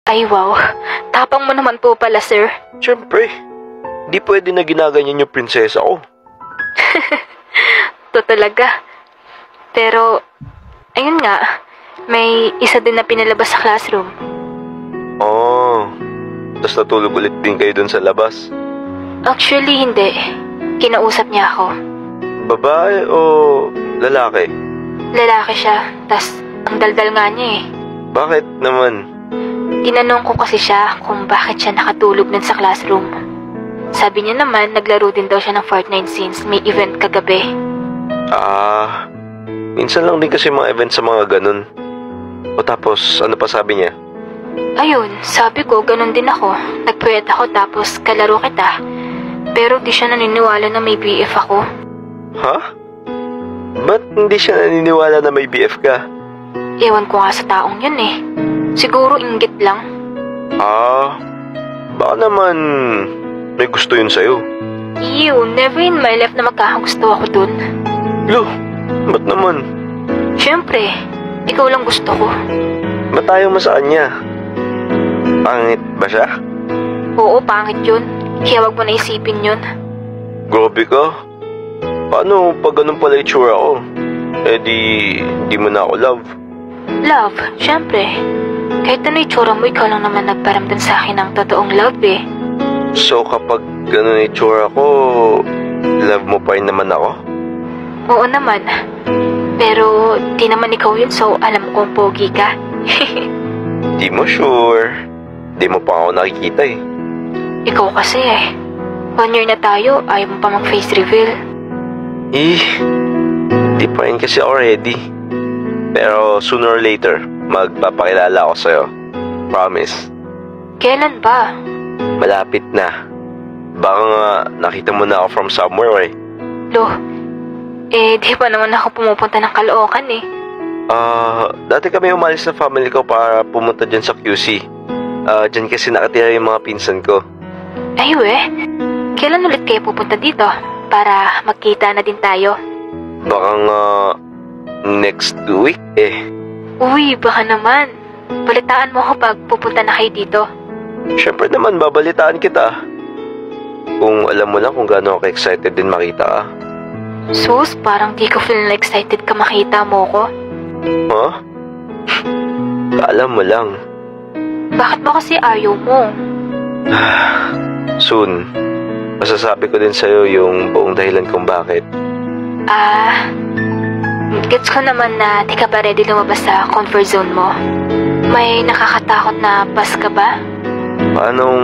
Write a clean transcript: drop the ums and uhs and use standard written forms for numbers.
Ay wow, tapang mo naman po pala, sir. Siyempre, di pwede na ginaganyan yung prinsesa ko. To talaga. Pero, ayun nga, may isa din na pinalabas sa classroom. Oh, tapos natulog ulit din kayo dun sa labas. Actually, hindi. Kinausap niya ako. Babae o lalaki? Lalaki siya, tas ang daldal nga niya eh. Bakit naman? Tinanong ko kasi siya kung bakit siya nakatulog nun sa classroom. Sabi niya naman, naglaro din daw siya ng Fortnite since may event kagabi. Minsan lang din kasi mga event sa mga ganun. O tapos, ano pa sabi niya? Ayun, sabi ko, ganun din ako. Nagpuyat ako tapos kalaro kita. Pero di siya naniniwala na may BF ako. Ha? Ba't hindi siya naniniwala na may BF ka? Ewan ko nga sa taong yun eh. Siguro inggit lang. Baka naman may gusto yun sa'yo. Ew, never in my life na magkakagusto ako dun. Lo, ba't naman? Siyempre, ikaw lang gusto ko. Ba't tayo mo sa kanya? Pangit ba siya? Oo, pangit yun. Kaya wag mo na isipin yun. Grabe ka. Paano pag ganun pala itsura ko? Di mo na ako love. Love, siyempre. Kahit ano itsura mo, ikaw lang naman nagparamdam sa akin ng totoong love eh. So kapag ganun itsura ko, love mo pa rin naman ako? Oo naman. Pero di naman ikaw yun, so alam kong pogi ka. Di mo sure. Di mo pa ako nakikita eh. Ikaw kasi eh. 1 year na tayo, ayaw mo pa mag-face reveal. Di pa rin kasi ako ready. Pero sooner or later, magpapakilala ako sa'yo. Promise. Kailan ba? Malapit na. Baka nga nakita mo na ako from somewhere eh. Lo, di pa naman ako pumupunta ng Caloocan eh. Dati kami umalis na family ko para pumunta dyan sa QC. Dyan kasi nakatira yung mga pinsan ko. Ay kailan ulit kayo pupunta dito? Para magkita na din tayo. Baka nga next week eh. Uy, baka naman. Balitaan mo ako pag pupunta na kayo dito. Siyempre naman, babalitaan kita. Kung alam mo lang kung gaano ako excited din makita ka. Sus, parang di ko feel na excited ka makita mo ko. Huh? Alam mo lang. Bakit ba kasi ayaw mo? Soon, masasabi ko din sa'yo yung buong dahilan kung bakit. Gets ko naman na di ka pa ready lumabas sa comfort zone mo. May nakakatakot na pas ka ba? Paanong